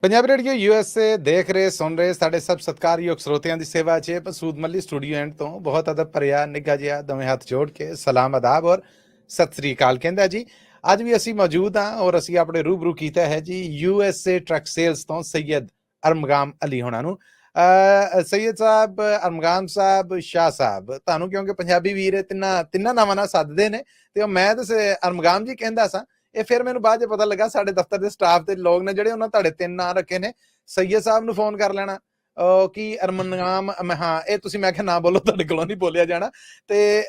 Punjabi radio USA ਦੇਖ ਰਹੇ ਸੁਣ ਰਹੇ ਸਾਡੇ ਸਭ ਸਤਿਕਾਰਯੋਗ ਸਰੋਤਿਆਂ ਦੀ ਸੇਵਾ 'ਚ ਮਸੂਦ ਮੱਲੀ ਸਟੂਡੀਓ ਐਂਡ ਤੋਂ ਬਹੁਤ ਅਦਬ ਭਰਿਆ ਨਿੱਘਾ ਜਿਹਾ ਦੋਵੇਂ ਹੱਥ ਜੋੜ ਕੇ ਸਲਾਮ ਆਦਾਬ ਔਰ ਸਤਿ ਸ੍ਰੀ ਅਕਾਲ ਕਹਿੰਦਾ ਜੀ। ਅੱਜ ਵੀ ਅਸੀਂ ਮੌਜੂਦ ਹਾਂ ਔਰ ਅਸੀਂ ਆਪਣੇ ਰੂਬਰੂ ਕੀਤਾ ਹੈ ਜੀ USA ਟਰੱਕ ਸੇਲਸ ਤੋਂ ਸੈਯਦ ਅਰਮਗਾਮ ਅਲੀ ਹੋਣਾ ਨੂੰ। ਸੈਯਦ ਸਾਹਿਬ, ਅਰਮਗਾਮ ਸਾਹਿਬ, ਸ਼ਾਹ ਸਾਹਿਬ, ਤੁਹਾਨੂੰ ਕਿਉਂਕਿ ਪੰਜਾਬੀ ਵੀਰ ਤਿੰਨਾਂ ਨਾਵਾਂ ਨਾਲ ਸੱਦਦੇ ਨੇ ਤੇ ਮੈਂ ਤੇ ਅਰਮਗਾਮ ਜੀ ਕਹਿੰਦਾ ਸਾਂ। ਇਹ ਫਿਰ ਮੈਨੂੰ ਬਾਅਦ 'ਚ ਪਤਾ ਲੱਗਾ ਸਾਡੇ ਦਫ਼ਤਰ ਦੇ ਸਟਾਫ ਦੇ ਲੋਕ ਨੇ ਜਿਹੜੇ ਉਹਨਾਂ ਤੁਹਾਡੇ 3 ਨਾਂ ਰੱਖੇ ਨੇ। ਸੈਯਦ ਸਾਹਿਬ ਨੂੰ ਫੋਨ ਕਰ ਲੈਣਾ ਕਿ ਅਰਮਗਾਮ, ਹਾਂ ਇਹ ਤੁਸੀਂ, ਮੈਂ ਕਿਹਾ ਨਾ ਬੋਲੋ, ਤੁਹਾਡੇ ਕੋਲੋਂ ਨਹੀਂ ਬੋਲਿਆ ਜਾਣਾ, ਤੇ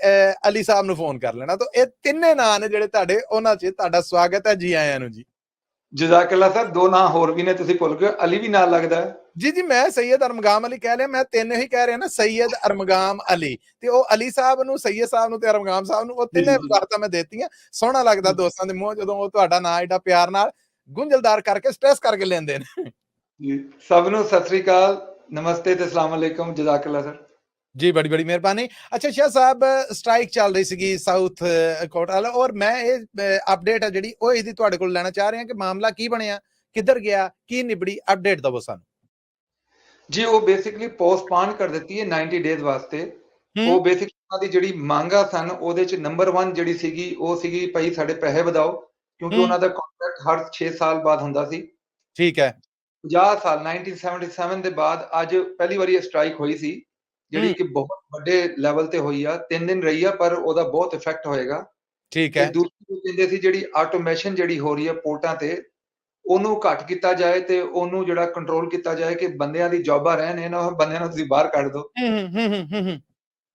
ਅਲੀ ਸਾਹਿਬ ਨੂੰ ਫੋਨ ਕਰ ਲੈਣਾ। ਤਾਂ ਇਹ ਤਿੰਨੇ ਨਾਂ ਨੇ ਜਿਹੜੇ ਤੁਹਾਡੇ, ਉਹਨਾਂ 'ਚ ਤੁਹਾਡਾ ਸਵਾਗਤ ਹੈ, ਜੀ ਆਇਆਂ ਨੂੰ ਜੀ। ਜਜ਼ਾਕੱਲਾ ਸਰ, 2 ਨਾਂ ਹੋਰ ਵੀ ਨੇ, ਤੁਸੀਂ ਭੁੱਲ ਗਏ, ਅਲੀ ਵੀ ਨਾਲ ਲੱਗਦਾ ਹੈ। ਜੀ ਮੈਂ ਸੈਯਦ ਅਰਮਗਾਮ ਅਲੀ ਕਹਿ ਲਿਆ, ਮੈਂ 3 ਹੀ ਕਹਿ ਰਿਹਾ ਨਾ, ਸੈਯਦ ਅਰਮਗਾਮ ਅਲੀ, ਤੇ ਉਹ ਅਲੀ ਸਾਹਿਬ ਨੂੰ, ਸੈਯਦ ਸਾਹਿਬ ਨੂੰ ਤੇ ਅਰਮਗਾਮ ਸਾਹਿਬ ਨੂੰ, ਉਹ ਤਿੰਨੇ ਵਜ਼ਾਰਤਾਂ ਮੈਂ ਦੇਤੀਆਂ। ਸੋਹਣਾ ਲੱਗਦਾ ਦੋਸਤਾਂ ਦੇ ਮੂੰਹ ਜਦੋਂ ਉਹ ਤੁਹਾਡਾ ਨਾਂ ਏਡਾ ਪਿਆਰ ਨਾਲ ਗੁੰਝਲਦਾਰ ਕਰਕੇ ਸਟ੍ਰੈਸ ਕਰਕੇ ਲੈਂਦੇ ਨੇ। ਜੀ ਸਭ ਨੂੰ ਸਤਿ ਸ੍ਰੀ ਅਕਾਲ, ਨਮਸਤੇ ਤੇ ਅਸਲਾਮ ਅਲੈਕੁਮ। ਜਜ਼ਾਕੱਲਾ ਸਰ ਜੀ, ਬੜੀ ਮਿਹਰਬਾਨੀ। ਅੱਛਾ ਸ਼ਾਹ ਸਾਹਿਬ, ਸਟ੍ਰਾਈਕ ਚੱਲ ਰਹੀ ਸੀਗੀ ਸਾਊਥ ਕੋਟਾ ਵਾਲਾ, ਔਰ ਮੈਂ ਇਹ ਅਪਡੇਟ ਹੈ ਜਿਹੜੀ ਉਹ ਇਹਦੀ ਤੁਹਾਡੇ ਕੋਲ ਲੈਣਾ ਚਾਹ ਰਿਹਾ ਕਿ ਮਾਮਲਾ ਕੀ ਬਣਿਆ, ਕਿੱਧਰ ਗਿਆ, ਕੀ ਨਿਬੜੀ, ਅਪਡੇਟ ਦਵੋ ਸਾਨੂੰ ਜੀ। ਉਹ ਬੇਸਿਕਲੀ ਪੋਸਟਪੋਨ ਕਰ ਦਿੱਤੀ ਹੈ 90 ਡੇਜ਼ ਵਾਸਤੇ। ਉਹ ਬੇਸਿਕਲੀ ਉਹਨਾਂ ਦੀ ਜਿਹੜੀ ਮੰਗਾਂ ਸਨ ਉਹਦੇ ਚ ਨੰਬਰ 1 ਜਿਹੜੀ ਸੀਗੀ ਉਹ ਸੀਗੀ, ਭਾਈ ਸਾਡੇ ਪੈਸੇ ਵਧਾਓ, ਕਿਉਂਕਿ ਉਹਨਾਂ ਦਾ ਕੰਟਰੈਕਟ ਹਰ 6 ਸਾਲ ਬਾਅਦ ਹੁੰਦਾ ਸੀ। ਠੀਕ ਹੈ। 50 ਸਾਲ 1977 ਦੇ ਬਾਅਦ ਅੱਜ ਪਹਿਲੀ ਵਾਰੀ ਇਹ ਸਟ੍ਰਾਈਕ ਹੋਈ ਸੀ, ਜਿਹੜੀ ਕਿ ਬਹੁਤ ਵੱਡੇ ਲੈਵਲ ਤੇ ਹੋਈ ਆ। 3 ਦਿਨ ਰਹੀ ਆ, ਪਰ ਉਹਦਾ ਬਹੁਤ ਇਫੈਕਟ ਹੋਏਗਾ। ਠੀਕ ਤੇ ਹੈ। ਦੂਸਰੀ ਕਹਿੰਦੇ ਸੀ ਜਿਹੜੀ ਆਟੋਮੇਸ਼ਨ ਜਿਹੜੀ ਹੋ ਰਹੀ ਹੈ ਪੋਰਟਾਂ ਤੇ, ਉਹਨੂੰ ਘੱਟ ਕੀਤਾ ਜਾਏ ਤੇ ਉਹਨੂੰ ਜਿਹੜਾ ਕੰਟਰੋਲ ਕੀਤਾ ਜਾਏ ਕਿ ਬੰਦਿਆਂ ਦੀ ਜੌਬਾਂ ਰਹਿਣ, ਇਹਨਾਂ ਬੰਦਿਆਂ ਨੂੰ ਤੁਸੀਂ ਬਾਹਰ ਕੱਢ ਦਿਓ।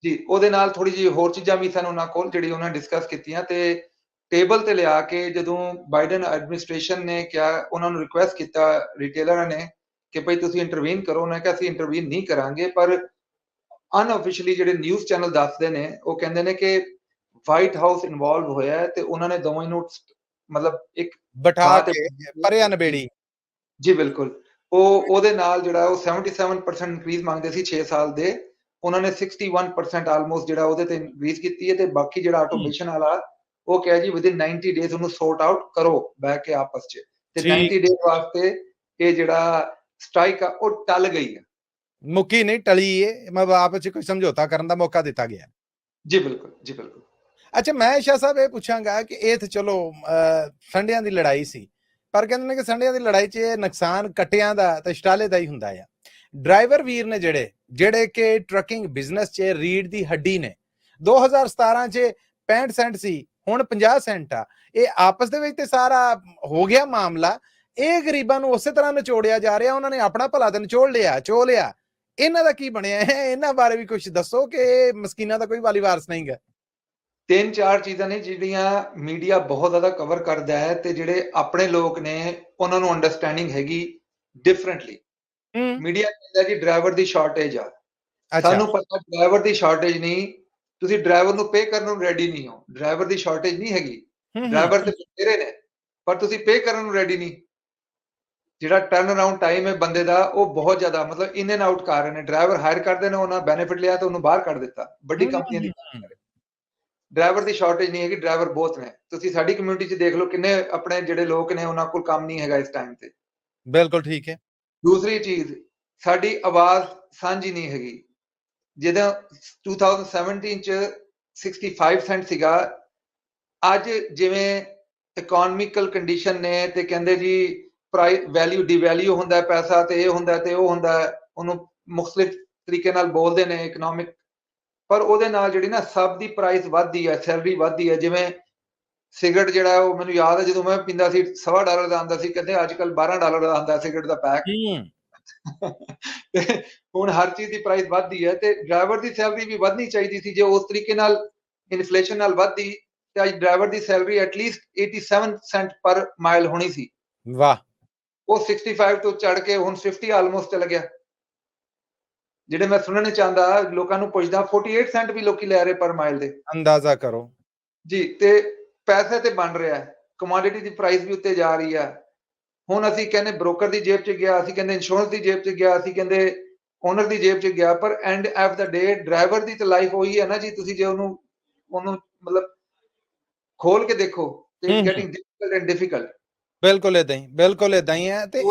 ਜੀ, ਉਹਦੇ ਨਾਲ ਥੋੜੀ ਜਿਹੀ ਹੋਰ ਚੀਜ਼ਾਂ ਵੀ ਸਨ ਉਹਨਾਂ ਕੋਲ, ਜਿਹੜੀ ਉਹਨਾਂ ਡਿਸਕਸ ਕੀਤੀਆਂ ਤੇ ਟੇਬਲ ਤੇ ਲਿਆ ਕੇ ਜਦੋਂ ਬਾਈਡਨ ਐਡਮਿਨਿਸਟ੍ਰੇਸ਼ਨ ਨੇ ਕਿਹਾ, ਉਹਨਾਂ ਨੂੰ ਰਿਕੁਐਸਟ ਕੀਤਾ ਰਿਟੇਲਰਾਂ ਨੇ ਕਿ ਭਾਈ ਤੁਸੀਂ ਇੰਟਰਵੀਨ ਕਰੋ। ਉਹਨਾਂ ਕਿਹਾ ਅਸੀਂ ਇੰਟਰਵੀਨ ਨਹੀਂ ਕਰਾਂਗੇ, ਪਰ ਅਨਅਫੀਸ਼ੀਅਲੀ ਜਿਹੜੇ ਨਿਊਜ਼ ਚੈਨਲ ਦੱਸਦੇ ਨੇ, ਉਹ ਕਹਿੰਦੇ ਨੇ ਕਿ ਵਾਈਟ ਹਾਊਸ ਇਨਵੋਲਵ ਹੋਇਆ ਹੈ ਤੇ ਉਹਨਾਂ ਨੇ ਦੋਵਾਂ ਨੂੰ ਮਤਲਬ ਇੱਕ ਬਿਠਾ ਕੇ ਪਰਿਆ ਨਬੇੜੀ। ਜੀ ਬਿਲਕੁਲ। ਉਹਦੇ ਨਾਲ ਜਿਹੜਾ ਉਹ 77% ਇਨਕਰੀਜ਼ ਮੰਗਦੇ ਸੀ 6 ਸਾਲ ਦੇ, ਉਹਨਾਂ ਨੇ 61% ਆਲਮੋਸਟ ਜਿਹੜਾ ਉਹਦੇ ਤੇ ਇਨਕਰੀਜ਼ ਕੀਤੀ ਹੈ। ਤੇ ਬਾਕੀ ਜਿਹੜਾ ਆਟੋਮੇਸ਼ਨ ਵਾਲਾ, ਉਹ ਕਿਹਾ ਜੀ ਵਿਦਿਨ 90 ਡੇਜ਼ ਉਹਨੂੰ ਸੌਰਟ ਆਊਟ ਕਰੋ ਬਹਿ ਕੇ ਆਪਸ ਚ। ਤੇ 90 ਡੇਜ਼ ਵਾਸਤੇ ਇਹ ਜਿਹੜਾ ਸਟ੍ਰਾਈਕ ਆ ਉਹ ਟਲ ਗਈ ਹੈ, ਮੁੱਕੀ ਨਹੀਂ ਟਲੀ ਏ, ਮਤਲਬ ਆਪਸ ਚ ਕੋਈ ਸਮਝੌਤਾ ਕਰਨ ਦਾ ਮੌਕਾ ਦਿੱਤਾ ਗਿਆ। ਜੀ ਬਿਲਕੁਲ, ਜੀ ਬਿਲਕੁਲ। ਅੱਛਾ, ਮੈਂ ਸ਼ਾਹ ਸਾਹਿਬ ਇਹ ਪੁੱਛਾਂਗਾ ਕਿ ਇਹ ਤੇ ਚਲੋ ਸੰਡਿਆਂ ਦੀ ਲੜਾਈ ਸੀ, ਪਰ ਕਹਿੰਦੇ ਨੇ ਕਿ ਸੰਡਿਆਂ ਦੀ ਲੜਾਈ 'ਚ ਨੁਕਸਾਨ ਕੱਟਿਆਂ ਦਾ ਤੇ ਸਟਾਲੇ ਦਾ ਹੀ ਹੁੰਦਾ ਆ। ਡਰਾਈਵਰ ਵੀਰ ਨੇ ਜਿਹੜੇ ਕਿ ਟਰੱਕਿੰਗ ਬਿਜ਼ਨਸ 'ਚ ਰੀੜ ਦੀ ਹੱਡੀ ਨੇ, 2017 'ਚ 65 ਸੈਂਟ ਸੀ, ਹੁਣ 50 ਸੈਂਟ ਆ। ਇਹ ਆਪਸ ਦੇ ਵਿੱਚ ਤੇ ਸਾਰਾ ਹੋ ਗਿਆ ਮਾਮਲਾ। ਇਹ ਗਰੀਬਾਂ ਨੂੰ ਉਸੇ ਤਰ੍ਹਾਂ ਨਿਚੋੜਿਆ ਜਾ ਰਿਹਾ, ਉਹਨਾਂ ਨੇ ਆਪਣਾ ਭਲਾ ਤੇ ਨਿਚੋੜ ਲਿਆ, ਚੋ ਲਿਆ। ਇਹਨਾਂ ਦਾ ਕੀ ਬਣਿਆ ਹੈ? ਇਹਨਾਂ ਬਾਰੇ ਵੀ ਕੁਝ ਦੱਸੋ ਕਿ ਮਸਕੀਨਾਂ ਦਾ ਕੋਈ ਵਾਲੀ ਵਾਰਸ ਨਹੀਂ ਗਾ। 3-4 ਚੀਜ਼ਾਂ ਨੇ ਜਿਹੜੀਆਂ ਮੀਡੀਆ ਬਹੁਤ ਜ਼ਿਆਦਾ ਕਵਰ ਕਰਦਾ ਹੈ, ਤੇ ਜਿਹੜੇ ਆਪਣੇ ਲੋਕ ਨੇ ਉਹਨਾਂ ਨੂੰ ਅੰਡਰਸਟੈਂਡਿੰਗ ਹੈਗੀ ਡਿਫਰੈਂਟਲੀ। ਮੀਡੀਆ ਕਹਿੰਦਾ ਜੀ ਡਰਾਈਵਰ ਦੀ ਸ਼ਾਰਟੇਜ ਆ। ਸਾਨੂੰ ਪਤਾ ਡਰਾਈਵਰ ਦੀ ਸ਼ਾਰਟੇਜ ਨਹੀਂ, ਤੁਸੀਂ ਡਰਾਈਵਰ ਨੂੰ ਪੇ ਕਰਨ ਨੂੰ ਰੈਡੀ ਨਹੀਂ ਹੋ। ਡਰਾਈਵਰ ਦੀ ਸ਼ਾਰਟੇਜ ਨਹੀਂ ਹੈਗੀ, ਡਰਾਈਵਰ ਤੇ ਬਥੇਰੇ ਨੇ, ਪਰ ਤੁਸੀਂ ਪੇ ਕਰਨ ਨੂੰ ਰੈਡੀ ਨਹੀਂ। ਜਿਹੜਾ ਟਰਨ ਅਰਾਊਂਡ ਟਾਈਮ ਹੈ ਬੰਦੇ ਦਾ, ਉਹ ਬਹੁਤ ਜ਼ਿਆਦਾ, ਮਤਲਬ ਇਨ ਐਂਡ ਆਊਟ ਕਰ ਰਹੇ ਨੇ। ਡਰਾਈਵਰ ਹਾਇਰ ਕਰਦੇ ਨੇ, ਉਹਨਾਂ ਬੈਨੀਫਿਟ ਲਿਆ ਤੇ ਉਹਨੂੰ ਬਾਹਰ ਕੱਢ ਦਿੱਤਾ। ਵੱਡੀ ਕੰਪਨੀਆਂ ਦੀ ਡਰਾਈਵਰ ਦੀ ਸ਼ਾਰਟੇਜ ਨਹੀਂ ਹੈਗੀ, ਡਰਾਈਵਰ ਬਹੁਤ ਨੇ। ਤੁਸੀਂ ਸਾਡੀ ਕਮਿਊਨਿਟੀ 'ਚ ਦੇਖ ਲਓ, ਕਿੰਨੇ ਆਪਣੇ ਜਿਹੜੇ ਲੋਕ ਨੇ ਉਹਨਾਂ ਕੋਲ ਕੰਮ ਨਹੀਂ ਹੈਗਾ ਇਸ ਟਾਈਮ ਤੇ। ਬਿਲਕੁਲ ਠੀਕ ਹੈ। ਦੂਸਰੀ ਚੀਜ਼, ਸਾਡੀ ਆਵਾਜ਼ ਸਾਂਝੀ ਨਹੀਂ ਹੈਗੀ। ਜਦੋਂ 2017 ਚ 65 ਸੈਂਟ ਸੀਗਾ, ਅੱਜ ਜਿਵੇਂ ਇਕਨੋਮਿਕਲ ਕੰਡੀਸ਼ਨ ਨੇ ਤੇ ਕਹਿੰਦੇ ਜੀ ਪ੍ਰਾਈਸ ਵੈਲਿਊ ਡਿਵੈਲਿਊ ਹੁੰਦਾ, ਪੈਸਾ ਤੇ ਇਹ ਹੁੰਦਾ ਤੇ ਉਹ ਹੁੰਦਾ, ਉਹਨੂੰ ਮੁਖਤਲਿਫ ਤਰੀਕੇ ਨਾਲ ਬੋਲਦੇ ਨੇ ਇਕਨੋਮਿਕ, ਪਰ ਉਹਦੇ ਨਾਲ ਜਿਹੜੀ ਨਾ ਸਭ ਦੀ ਪ੍ਰਾਈਸ ਵੱਧਦੀ ਹੈ, ਸੈਲਰੀ ਵੱਧਦੀ ਹੈ। ਜਿਵੇਂ ਸਿਗਰਟ ਜਿਹੜਾ, ਉਹ ਮੈਨੂੰ ਯਾਦ ਹੈ ਜਦੋਂ ਮੈਂ ਪੀਂਦਾ ਸੀ $1.25 ਦਾ ਆਉਂਦਾ ਸੀ, ਕਹਿੰਦੇ ਅੱਜ ਕੱਲ $12 ਦਾ ਆਉਂਦਾ ਸਿਗਰਟ ਦਾ ਪੈਕ। ਹੁਣ ਹਰ ਚੀਜ਼ ਦੀ ਪ੍ਰਾਈਸ ਵੱਧਦੀ ਹੈ, ਤੇ ਡਰਾਈਵਰ ਦੀ ਸੈਲਰੀ ਵੀ ਵਧਣੀ ਚਾਹੀਦੀ ਸੀ। ਜੇ ਉਸ ਤਰੀਕੇ ਨਾਲ ਇਨਫਲੇਸ਼ਨ ਨਾਲ ਵੱਧਦੀ ਤੇ ਅੱਜ ਡਰਾਈਵਰ ਦੀ ਸੈਲਰੀ ਐਟਲੀਸਟ 87 ਸੈਂਟ ਪਰ ਮਾਈਲ ਹੋਣੀ ਸੀ। ਵਾਹ। ਉਹ 65 ਤੋਂ ਚੜ ਕੇ ਹੁਣ 50 ਆਲਮੋਸਟ ਚਲ ਗਿਆ। ਜਿਹੜੇ ਮੈਂ ਸੁਣਨ ਚਾਹੁੰਦਾ, ਲੋਕਾਂ ਨੂੰ ਪੁੱਛਦਾ, 48 ਸੈਂਟ ਵੀ ਲੋਕੀ ਲੈ ਰਹੇ ਪਰ ਮਾਈਲ ਦੇ। ਅੰਦਾਜ਼ਾ ਕਰੋ ਜੀ। ਤੇ ਪੈਸੇ ਤੇ ਬਣ ਰਿਹਾ, ਕਮੋਡਿਟੀ ਦੀ ਪ੍ਰਾਈਸ ਵੀ ਉੱਤੇ ਜਾ ਰਹੀ ਹੈ। ਹੁਣ ਅਸੀਂ ਕਹਿੰਦੇ ਬ੍ਰੋਕਰ ਦੀ ਜੇਬ 'ਚ ਗਿਆ, ਅਸੀਂ ਕਹਿੰਦੇ ਇੰਸ਼ੋਰੈਂਸ ਦੀ ਜੇਬ 'ਚ ਗਿਆ, ਅਸੀਂ ਕਹਿੰਦੇ ਓਨਰ ਦੀ ਜੇਬ 'ਚ ਗਿਆ, ਪਰ end of the day driver ਦੀ ਤਾਂ ਲਾਈਫ ਉਹੀ ਹੈ ਨਾ ਜੀ। ਤੁਸੀਂ ਜੇ ਉਹਨੂੰ ਮਤਲਬ ਖੋਲ ਕੇ ਦੇਖੋ ਤੇ it's getting difficult and difficult. ਬਿਲਕੁਲ ਇਦਾਂ ਹੀ ਹੈ। ਤੇ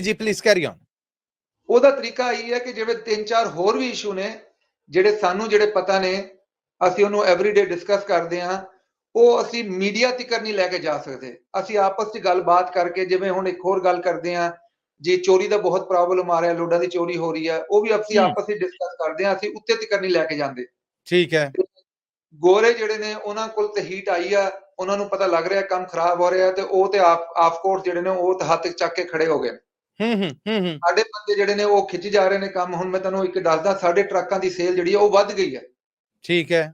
ਜੀ ਪਲੀਜ਼ ਕੈਰੀ ਔਨ। ਉਹਦਾ ਤਰੀਕਾ ਇਹ ਹੈ ਕਿ ਜਿਵੇਂ 3-4 ਹੋਰ ਵੀ ਇਸ਼ੂ ਨੇ ਜਿਹੜੇ ਸਾਨੂੰ ਜਿਹੜੇ ਪਤਾ ਨੇ, ਅਸੀਂ ਉਹਨੂੰ ਐਵਰੀਡੇ ਡਿਸਕਸ ਕਰਦੇ ਹਾਂ, ਉਹ ਅਸੀਂ ਮੀਡੀਆ ਤੱਕ ਨਹੀਂ ਲੈ ਕੇ ਜਾ ਸਕਦੇ। ਅਸੀਂ ਆਪਸ 'ਚ ਗੱਲਬਾਤ ਕਰਕੇ, ਜਿਵੇਂ ਹੁਣ ਇੱਕ ਹੋਰ ਗੱਲ ਕਰਦੇ ਹਾਂ ਜੀ, ਚੋਰੀ ਦਾ ਬਹੁਤ ਪ੍ਰੋਬਲਮ ਆ ਰਿਹਾ, ਲੋਡਾਂ ਦੀ ਚੋਰੀ ਹੋ ਰਹੀ ਹੈ, ਉਹ ਵੀ ਅਸੀਂ ਆਪਸ 'ਚ ਡਿਸਕਸ ਕਰਦੇ ਹਾਂ, ਅਸੀਂ ਉੱਤੇ ਤੱਕ ਨਹੀਂ ਲੈ ਕੇ ਜਾਂਦੇ। ਠੀਕ ਹੈ। ਗੋਰੇ ਜਿਹੜੇ ਨੇ ਉਹਨਾਂ ਕੋਲ ਤੇ ਹੀਟ ਆਈ ਆ, ਉਹਨਾਂ ਨੂੰ ਪਤਾ ਲੱਗ ਰਿਹਾ ਕੰਮ ਖਰਾਬ ਹੋ ਰਿਹਾ, ਤੇ ਉਹ ਤੇ ਆਫ ਕੋਰਸ ਜਿਹੜੇ ਨੇ ਉਹ ਤੇ ਹੱਥ ਚੱਕ ਕੇ ਖੜੇ ਹੋ ਗਏ। ਸਾਡੇ ਬੰਦੇ ਜਿਹੜੇ ਨੇ ਉਹ ਖਿੱਚ ਜਾ ਰਹੇ ਨੇ ਕੰਮ। ਹੁਣ ਮੈਂ ਤੁਹਾਨੂੰ ਇੱਕ ਦੱਸਦਾ, ਸਾਡੇ ਟਰੱਕਾਂ ਦੀ ਸੇਲ ਜਿਹੜੀ ਹੈ ਉਹ ਵੱਧ ਗਈ ਹੈ। ਠੀਕ ਹੈ।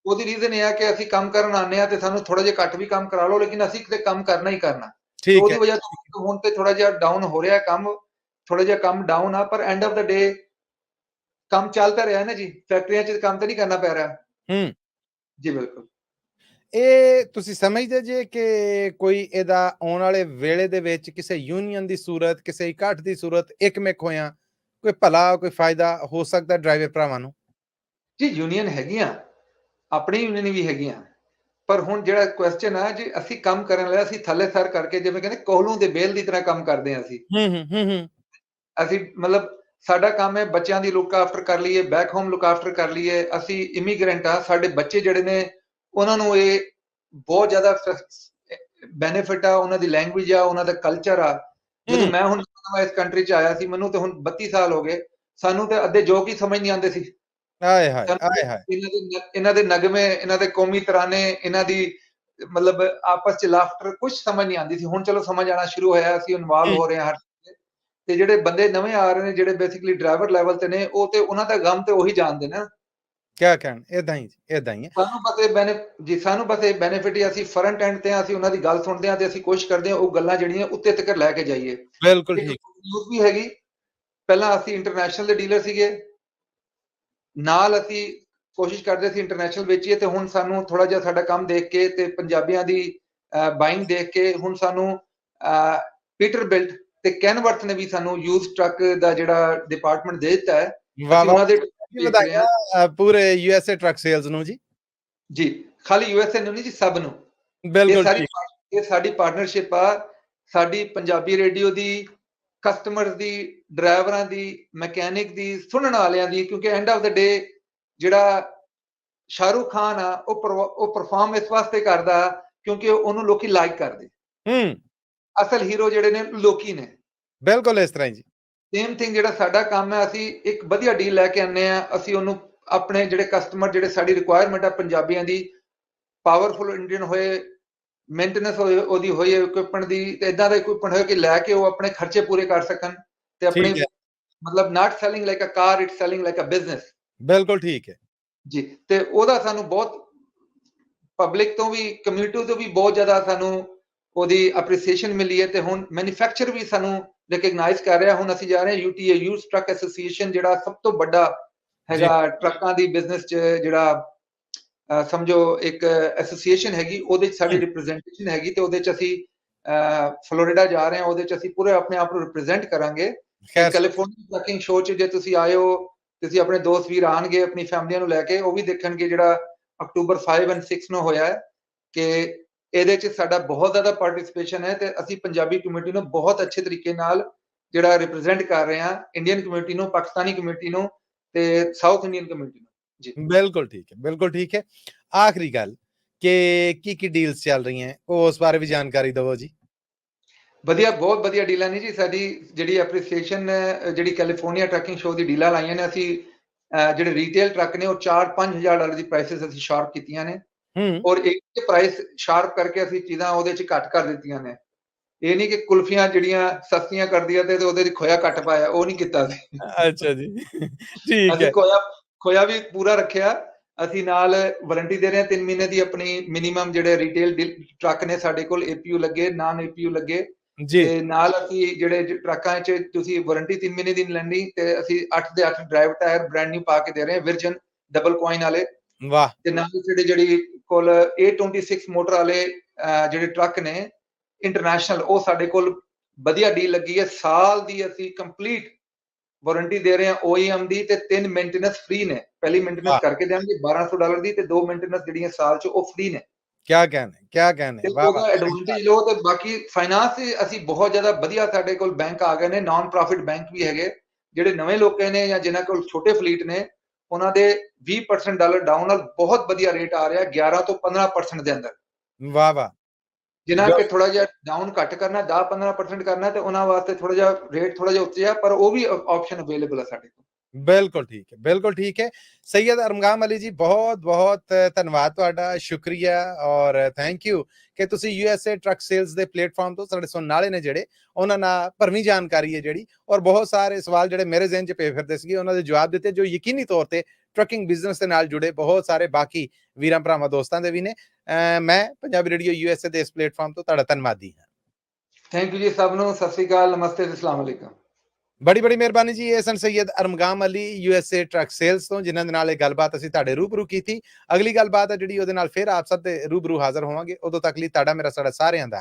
ਉਹਦੀ ਰੀਜ਼ਨ ਇਹ ਹੈ ਕਿ ਅਸੀਂ ਕੰਮ ਕਰਨ ਆਉਂਦੇ ਹਾਂ ਤੇ ਸਾਨੂੰ ਥੋੜਾ ਜਿਹਾ ਘੱਟ ਵੀ ਕੰਮ ਕਰਾ ਲਓ, ਲੇਕਿਨ ਅਸੀਂ ਕਿਤੇ ਕੰਮ ਕਰਨਾ ਹੀ ਕਰਨਾ। ਉਹਦੀ ਵਜ੍ਹਾ ਤੋਂ ਹੁਣ ਤੇ ਥੋੜਾ ਜਿਹਾ ਡਾਊਨ ਹੋ ਰਿਹਾ ਕੰਮ, ਥੋੜਾ ਜਿਹਾ ਕੰਮ ਡਾਊਨ ਆ, ਪਰ ਐਂਡ ਆਫ ਦਾ ਡੇ ਕੰਮ ਚੱਲਦਾ ਰਿਹਾ ਨਾ ਜੀ। ਫੈਕਟਰੀਆਂ 'ਚ ਕੰਮ ਤਾਂ ਨਹੀਂ ਕਰਨਾ ਪੈ ਰਿਹਾ। ਜੀ ਬਿਲਕੁਲ। ਇਹ ਤੁਸੀਂ ਸਮਝਦੇ ਜੇ ਕਿ ਕੋਈ ਇਹਦਾ ਆਉਣ ਵਾਲੇ ਵੇਲੇ ਦੇ ਵਿੱਚ ਕਿਸੇ ਯੂਨੀਅਨ ਦੀ ਸੂਰਤ, ਕਿਸੇ ਇਕੱਠ ਦੀ ਸੂਰਤ ਇੱਕਮਿਕ ਹੋਇਆ ਕੋਈ ਭਲਾ, ਕੋਈ ਫਾਇਦਾ ਹੋ ਸਕਦਾ ਡਰਾਈਵਰ ਭਰਾਵਾਂ ਨੂੰ? ਜੀ ਯੂਨੀਅਨ ਹੈਗੀਆਂ, ਆਪਣੀ ਯੂਨੀਅਨ ਵੀ ਹੈਗੀਆਂ, ਪਰ ਹੁਣ ਜਿਹੜਾ ਕੁਐਸਚਨ ਆ ਜੀ, ਅਸੀਂ ਕੰਮ ਕਰਨ ਲਈ ਅਸੀਂ ਥੱਲੇ ਸਰ ਕਰਕੇ, ਜਿਵੇਂ ਕਹਿੰਦੇ ਕੋਹਲੂ ਦੇ ਬੇਲ ਦੀ ਤਰ੍ਹਾਂ ਕੰਮ ਕਰਦੇ ਹਾਂ ਅਸੀਂ। ਅਸੀਂ ਮਤਲਬ ਸਾਡਾ ਕੰਮ ਹੈ ਬੱਚਿਆਂ ਦੀ ਲੁੱਕ ਆਫਟਰ ਕਰ ਲਈਏ, ਬੈਕ ਹੋਮ ਲੁੱਕ ਆਫਟਰ ਕਰ ਲਈਏ। ਅਸੀਂ ਇਮੀਗ੍ਰੈਂਟ ਆ, ਸਾਡੇ ਬੱਚੇ ਜਿਹੜੇ ਨੇ ਉਹਨਾਂ ਨੂੰ ਇਹ ਬਹੁਤ ਜ਼ਿਆਦਾ ਬੈਨੀਫਿਟ ਆ, ਉਹਨਾਂ ਦੀ ਲੈਂਗੁਏਜ ਆ, ਉਹਨਾਂ ਦਾ ਕਲਚਰ ਆ। ਜਦੋਂ ਮੈਂ ਹੁਣ ਇਸ ਕੰਟਰੀ 'ਚ ਆਇਆ ਸੀ, ਮੈਨੂੰ ਤੇ ਹੁਣ 32 ਸਾਲ ਹੋ ਗਏ, ਸਾਨੂੰ ਤੇ ਅੱਧੇ ਜੋਕ ਹੀ ਸਮਝ ਨਹੀਂ ਆਉਂਦੇ ਸੀ। ਆਏ ਹਾਏ ਆਏ ਹਾਏ। ਇਹਨਾਂ ਦੇ ਨਗਮੇ, ਇਹਨਾਂ ਦੇ ਕੌਮੀ ਤਰਾਨੇ, ਇਹਨਾਂ ਦੀ ਮਤਲਬ ਆਪਸ 'ਚ ਲਾਫਟਰ ਕੁਝ ਸਮਝ ਨਹੀਂ ਆਉਂਦੀ ਸੀ। ਹੁਣ ਚਲੋ ਸਮਝ ਆਉਣਾ ਸ਼ੁਰੂ ਹੋਇਆ, ਅਸੀਂ ਇਨਵੋਲਵ ਹੋ ਰਹੇ ਹਾਂ। ਤੇ ਜਿਹੜੇ ਬੰਦੇ ਨਵੇਂ ਆ ਰਹੇ ਨੇ, ਜਿਹੜੇ ਬੇਸਿਕਲੀ ਡਰਾਈਵਰ ਲੈਵਲ ਤੇ ਨੇ, ਉਹ ਤੇ ਉਹਨਾਂ ਦਾ ਗਮ ਤੇ ਉਹੀ ਜਾਣਦੇ ਨੇ। ਕਿਆ ਕਹਿਣ, ਇਦਾਂ ਹੀ ਹੈ। ਸਾਨੂੰ ਬਸ ਇਹ ਬੈਨੀਫਿਟ ਹੀ, ਅਸੀਂ ਫਰੰਟ ਐਂਡ ਤੇ ਅਸੀਂ ਉਹਨਾਂ ਦੀ ਗੱਲ ਸੁਣਦੇ ਹਾਂ ਤੇ ਅਸੀਂ ਕੋਸ਼ਿਸ਼ ਕਰਦੇ ਹਾਂ ਉਹ ਗੱਲਾਂ ਜਿਹੜੀਆਂ ਉੱਤੇ ਤੱਕ ਲੈ ਕੇ ਜਾਈਏ। ਬਿਲਕੁਲ ਇੱਕ ਠੀਕ। ਨਿਊਜ਼ ਵੀ ਹੈਗੀ, ਪਹਿਲਾਂ ਅਸੀਂ ਇੰਟਰਨੈਸ਼ਨਲ ਦੇ ਡੀਲਰ ਸੀਗੇ, ਨਾਲ ਅਸੀਂ ਕੋਸ਼ਿਸ਼ ਕਰਦੇ ਸੀ ਇੰਟਰਨੈਸ਼ਨਲ ਵੇਚੀਏ, ਤੇ ਹੁਣ ਸਾਨੂੰ ਥੋੜਾ ਜਿਹਾ ਸਾਡਾ ਕੰਮ ਦੇਖ ਕੇ ਤੇ ਪੰਜਾਬੀਆਂ ਦੀ ਬਾਇੰਗ ਦੇਖ ਕੇ ਹੁਣ ਸਾਨੂੰ ਪੀਟਰਬਿਲਟ ਤੇ ਕੈਨਵਰਥ ਨੇ ਵੀ ਸਾਨੂੰ ਯੂਜ਼ ਟਰੱਕ ਦਾ ਜਿਹੜਾ ਡਿਪਾਰਟਮੈਂਟ ਦੇ ਦਿੱਤਾ ਹੈ। ਅਸੀਂ ਉਹਨਾਂ ਦੇ ਵਧਾਈਆਂ ਪੂਰੇ ਯੂਐਸਏ ਟਰੱਕ ਸੇਲਸ ਨੂੰ ਜੀ। ਜੀ ਖਾਲੀ ਯੂਐਸਏ ਨੂੰ ਨਹੀਂ ਜੀ, ਸਭ ਨੂੰ। ਬਿਲਕੁਲ ਇਹ ਸਾਡੀ ਪਾਰਟਨਰਸ਼ਿਪ ਆ, ਸਾਡੀ ਪੰਜਾਬੀ ਰੇਡੀਓ ਦੀ, ਕਸਟਮਰਸ ਦੀ, ਡਰਾਈਵਰਾਂ ਦੀ, ਮਕੈਨਿਕ ਦੀ, ਸੁਣਨ ਵਾਲਿਆਂ ਦੀ। ਕਿਉਂਕਿ ਐਂਡ ਆਫ ਦਾ ਡੇ ਜਿਹੜਾ ਸ਼ਾਹਰੁਖ ਖਾਨ ਆ, ਉਹ ਪਰਫਾਰਮ ਇਸ ਵਾਸਤੇ ਕਰਦਾ ਕਿਉਂਕਿ ਉਹਨੂੰ ਲੋਕੀ ਲਾਈਕ ਕਰਦੇ। ਅਸਲ ਹੀਰੋ ਜਿਹੜੇ ਨੇ ਲੋਕੀ ਨੇ। ਬਿਲਕੁਲ ਇਸ ਤਰ੍ਹਾਂ ਹੀ ਜੀ। ਸੇਮ ਥਿੰਗ ਜਿਹੜਾ ਸਾਡਾ ਕੰਮ ਹੈ, ਅਸੀਂ ਇੱਕ ਵਧੀਆ ਡੀਲ ਲੈ ਕੇ ਆਉਂਦੇ ਆ, ਅਸੀਂ ਉਹਨੂੰ ਆਪਣੇ ਜਿਹੜੇ ਕਸਟਮਰ, ਜਿਹੜੇ ਸਾਡੀ ਰਿਕੁਆਇਰਮੈਂਟ ਆ ਪੰਜਾਬੀਆਂ ਦੀ, ਪਾਵਰਫੁਲ ਇੰਜਨ ਹੋਏ, ਮੇਨਟੇਨੈਂਸ ਹੋਏ ਉਹਦੀ, ਹੋਈ ਇਕਵਿਪਮੈਂਟ ਦੀ, ਤੇ ਇਦਾਂ ਦਾ ਇਕਵਿਪਮੈਂਟ ਹੋਏ ਕਿ ਲੈ ਕੇ ਉਹ ਆਪਣੇ ਖਰਚੇ ਪੂਰੇ ਕਰ ਸਕਣ ਤੇ ਆਪਣੇ ਮਤਲਬ not selling like a car, it's selling like a business. ਬਿਲਕੁਲ ਠੀਕ ਹੈ ਜੀ। ਤੇ ਉਹਦਾ ਸਾਨੂੰ ਬਹੁਤ ਪਬਲਿਕ ਤੋਂ ਵੀ, ਕਮਿਊਨਿਟੀ ਤੋਂ ਵੀ ਬਹੁਤ ਜ਼ਿਆਦਾ ਸਾਨੂੰ ਉਹਦੀ ਅਪਰੀਸੀਏਸ਼ਨ ਮਿਲੀ ਹੈ। ਤੇ ਹੁਣ ਮੈਨੂਫੈਕਚਰ ਵੀ ਸਾਨੂੰ ਰਿਕਗਨਾਈਜ਼ ਕਰ ਰਿਹਾ। ਹੁਣ ਅਸੀਂ ਜਾ ਰਹੇ ਹਾਂ ਯੂਟੀਏ, ਯੂਜ਼ ਟਰੱਕ ਐਸੋਸੀਏਸ਼ਨ, ਜਿਹੜਾ ਸਭ ਤੋਂ ਵੱਡਾ ਹੈਗਾ ਟਰੱਕਾਂ ਦੀ ਬਿਜ਼ਨਸ 'ਚ, ਜਿਹੜਾ ਸਮਝੋ ਇੱਕ ਐਸੋਸੀਏਸ਼ਨ ਹੈਗੀ, ਉਹਦੇ 'ਚ ਸਾਡੀ ਰਿਪਰੈਜ਼ੈਂਟੇਸ਼ਨ ਹੈਗੀ, ਤੇ ਉਹਦੇ 'ਚ ਅਸੀਂ ਫਲੋਰੀਡਾ ਜਾ ਰਹੇ ਹਾਂ। ਉਹਦੇ 'ਚ ਅਸੀਂ ਪੂਰੇ ਆਪਣੇ ਆਪ ਨੂੰ ਰਿਪਰੈਜ਼ੈਂਟ ਕਰਾਂਗੇ। ਕੈਲੀਫੋਰਨੀਆ ਟਰੱਕਿੰਗ ਸ਼ੋਅ 'ਚ ਜੇ ਤੁਸੀਂ ਆਏ ਹੋ, ਤੁਸੀਂ ਆਪਣੇ ਦੋਸਤ ਵੀਰ ਆਣਗੇ ਆਪਣੀ ਫੈਮਲੀਆਂ ਨੂੰ ਲੈ ਕੇ, ਉਹ ਵੀ ਦੇਖਣਗੇ, ਜਿਹੜਾ ਅਕਤੂਬਰ 5 ਐਂਡ 6 ਨੂੰ ਹੋਇਆ ਹੈ, ਕਿ ਇਹਦੇ 'ਚ ਸਾਡਾ ਬਹੁਤ ਜ਼ਿਆਦਾ ਪਾਰਟਿਸਿਪੇਸ਼ਨ ਹੈ। ਤੇ ਅਸੀਂ ਪੰਜਾਬੀ ਕਮਿਊਨਿਟੀ ਨੂੰ ਬਹੁਤ ਅੱਛੇ ਤਰੀਕੇ ਨਾਲ ਜਿਹੜਾ ਰਿਪਰੈਜ਼ੈਂਟ ਕਰ ਰਹੇ ਹਾਂ, ਇੰਡੀਅਨ ਕਮਿਊਨਿਟੀ ਨੂੰ, ਪਾਕਿਸਤਾਨੀ ਕਮਿਊਨਿਟੀ ਨੂੰ ਤੇ ਸਾਊਥ ਇੰਡੀਅਨ ਕਮਿਊਨਿਟੀ ਨੂੰ। ਜੀ ਬਿਲਕੁਲ ਠੀਕ ਹੈ, ਬਿਲਕੁਲ ਠੀਕ ਹੈ। ਆਖਰੀ ਗੱਲ ਕਿ ਕੀ ਡੀਲਸ ਚੱਲ ਰਹੀਆਂ, ਉਸ ਬਾਰੇ ਵੀ ਜਾਣਕਾਰੀ ਦਿਵੋ ਜੀ। ਵਧੀਆ, ਬਹੁਤ ਵਧੀਆ ਡੀਲਾਂ ਨੇ ਜੀ। ਸਾਡੀ ਜਿਹੜੀ ਐਪਰੀਸੀਏਸ਼ਨ, ਜਿਹੜੀ ਕੈਲੀਫੋਰਨੀਆ ਟਰੱਕਿੰਗ ਸ਼ੋਅ ਦੀ ਡੀਲਾਂ ਲਾਈਆਂ ਨੇ, ਅਸੀਂ ਜਿਹੜੇ ਰੀਟੇਲ ਟਰੱਕ ਨੇ ਉਹ $4-5,000 ਦੀ ਪ੍ਰਾਈਸਿਸ ਅਸੀਂ ਸ਼ਾਰਪ ਕੀਤੀਆਂ ਨੇ, ਔਰ ਇੱਕ ਪ੍ਰਾਈਸ ਸ਼ਾਰਪ ਕਰਕੇ ਅਸੀਂ ਚੀਜ਼ਾਂ ਉਹਦੇ 'ਚ ਘੱਟ ਕਰ ਦਿੱਤੀਆਂ ਨੇ। ਇਹ ਨਹੀਂ ਕਿ ਕੁਲਫੀਆਂ ਜਿਹੜੀਆਂ ਸਸਤੀਆਂ ਕਰਦੀਆਂ ਤੇ ਉਹਦੇ 'ਚ ਖੋਇਆ ਘੱਟ ਪਾਇਆ, ਉਹ ਨਹੀਂ ਕੀਤਾ ਅਸੀਂ। ਅੱਛਾ ਜੀ, ਠੀਕ ਹੈ। ਅਸੀਂ ਖੋਇਆ ਵੀ ਪੂਰਾ ਰੱਖਿਆ। ਅਸੀਂ ਨਾਲ ਵਾਰੰਟੀ ਦੇ ਰਹੇ ਹਾਂ 3 ਮਹੀਨੇ ਦੀ ਆਪਣੀ ਮਿਨੀਮਮ। ਜਿਹੜੇ ਰੀਟੇਲ ਟਰੱਕ ਨੇ ਸਾਡੇ ਕੋਲ, APU ਲੱਗੇ, ਨਾਨ APU ਲੱਗੇ, ਤੇ ਨਾਲ ਅਸੀਂ ਜਿਹੜੇ ਟਰੱਕਾਂ 'ਚ ਤੁਸੀਂ ਵਾਰੰਟੀ 3 ਮਹੀਨੇ ਦੀ ਲੈਣੀ, ਤੇ ਅਸੀਂ 8 ਦੇ 8 ਡਰਾਈਵ ਟਾਇਰ ਬ੍ਰਾਂਡ ਨਿਊ ਪਾ ਕੇ ਦੇ ਰਹੇ ਹਾਂ, ਵਿਰਜਨ ਡਬਲ ਕੁਆਇਨ ਵਾਲੇ। ਵਾਹ। ਤੇ ਨਾਲ ਜਿਹੜੀ ਕੋਲ A26 ਮੋਟਰ ਵਾਲੇ ਜਿਹੜੇ ਟਰੱਕ ਨੇ ਇੰਟਰਨੈਸ਼ਨਲ, ਉਹ ਸਾਡੇ ਕੋਲ ਵਧੀਆ ਡੀਲ ਲੱਗੀ ਹੈ। ਸਾਲ ਦੀ ਅਸੀਂ ਕੰਪਲੀਟ ਵਾਰੰਟੀ ਦੇ ਰਹੇ ਹਾਂ OEM ਦੀ, ਤੇ 3 ਮੇਨਟੇਨੈਂਸ ਫ੍ਰੀ ਨੇ। ਪਹਿਲੀ ਮੇਨਟੇਨੈਂਸ ਕਰਕੇ ਦੇਵਾਂਗੇ $1,200 ਦੀ, ਤੇ 2 ਮੇਨਟੇਨੈਂਸ ਜਿਹੜੀਆਂ ਸਾਲ 'ਚ ਉਹ ਫ੍ਰੀ ਨੇ। ਕਿਆ ਕਹਿਣੇ ਤੇ ਵਾਹ ਵਾਹ ਉਹਦਾ ਐਡਵਾਂਟੇਜ ਲਓ ਤੇ ਬਾਕੀ ਫਾਈਨਾਂਸ ਅਸੀਂ ਬਹੁਤ ਜ਼ਿਆਦਾ ਵਧੀਆ ਸਾਡੇ ਕੋਲ ਬੈਂਕ ਆ ਗਏ ਨੇ ਨਾਨ ਪ੍ਰੋਫਿਟ ਬੈਂਕ ਵੀ ਹੈਗੇ ਜਿਹੜੇ ਨਵੇਂ ਲੋਕਾਂ ਨੇ ਜਾਂ ਜਿਨ੍ਹਾਂ ਕੋਲ ਛੋਟੇ ਫਲੀਟ ਨੇ ਉਹਨਾਂ ਦੇ 20% ਡਾਲਰ ਡਾਊਨ ਨਾਲ ਬਹੁਤ ਵਧੀਆ ਰੇਟ ਆ ਰਿਹਾ 11 ਤੋਂ 15% ਦੇ ਅੰਦਰ ਵਾਹ ਵਾਹ ਜਿਨ੍ਹਾਂ ਕਿ ਥੋੜਾ ਜਿਹਾ ਡਾਊਨ ਘੱਟ ਕਰਨਾ 10-15% ਕਰਨਾ ਤੇ ਉਹਨਾਂ ਵਾਸਤੇ ਥੋੜਾ ਜਿਹਾ ਰੇਟ ਥੋੜਾ ਜਿਹਾ ਉੱਚਾ ਪਰ ਉਹ ਵੀ ਆਪਸ਼ਨ ਅਵੇਲੇਬਲ ਹੈ ਸਾਡੇ ਕੋਲ ਬਿਲਕੁਲ ਠੀਕ ਹੈ ਸੈयद ਅਰਮਗਾਮ ਅਲੀ ਜੀ ਬਹੁਤ ਬਹੁਤ ਧੰਨਵਾਦ ਤੁਹਾਡਾ ਸ਼ੁਕਰੀਆ ਔਰ ਥੈਂਕ ਯੂ ਕਿ ਤੁਸੀਂ USA ਟਰੱਕ ਸੇਲਸ ਦੇ ਪਲੇਟਫਾਰਮ ਤੋਂ ਸਾਡੇ ਸੁਣਨ ਵਾਲੇ ਨੇ ਜਿਹੜੇ ਉਹਨਾਂ ਨਾਲ ਭਰਵੀਂ ਜਾਣਕਾਰੀ ਹੈ ਜਿਹੜੀ ਔਰ ਬਹੁਤ ਸਾਰੇ ਸਵਾਲ ਜਿਹੜੇ ਮੇਰੇ ਜ਼ਿਹਨ 'ਚ ਪਏ ਫਿਰਦੇ ਸੀਗੇ ਉਹਨਾਂ ਦੇ ਜਵਾਬ ਦਿੱਤੇ ਜੋ ਯਕੀਨੀ ਤੌਰ ਤੇ ਟਰੱਕਿੰਗ ਬਿਜ਼ਨਸ ਦੇ ਨਾਲ ਜੁੜੇ ਬਹੁਤ ਸਾਰੇ ਬਾਕੀ ਵੀਰਾਂ ਭਰਾਵਾਂ ਦੋਸਤਾਂ ਦੇ ਵੀ ਨੇ ਮੈਂ ਪੰਜਾਬੀ ਰੇਡੀਓ USA ਦੇ ਇਸ ਪਲੇਟਫਾਰਮ ਤੋਂ ਤੁਹਾਡਾ ਧੰਨਵਾਦੀ ਹਾਂ ਥੈਂਕ ਯੂ ਜੀ ਸਭ ਨੂੰ ਸਤਿ ਸ੍ਰੀ ਅਕਾਲ ਨਮਸਤੇ ਤੇ ਅਸਲਾਮ ਅਲੈਕਮ ਬੜੀ ਮਿਹਰਬਾਨੀ ਜੀ ਇਹ ਸਨ ਸੈयद ਅਰਮਗਾਮ ਅਲੀ USA ਟਰੱਕ ਸੇਲਸ ਤੋਂ ਜਿਨ੍ਹਾਂ ਦੇ ਨਾਲ ਇਹ ਗੱਲਬਾਤ ਅਸੀਂ ਤੁਹਾਡੇ ਰੂਬਰੂ ਕੀਤੀ ਅਗਲੀ ਗੱਲਬਾਤ ਹੈ ਜਿਹੜੀ ਉਹਦੇ ਨਾਲ ਫਿਰ ਆਪ ਸਭ ਦੇ ਰੂਬਰੂ ਹਾਜ਼ਰ ਹੋਵਾਂਗੇ ਉਦੋਂ ਤੱਕ ਲਈ ਤੁਹਾਡਾ ਮੇਰਾ ਸਾਰਿਆਂ ਦਾ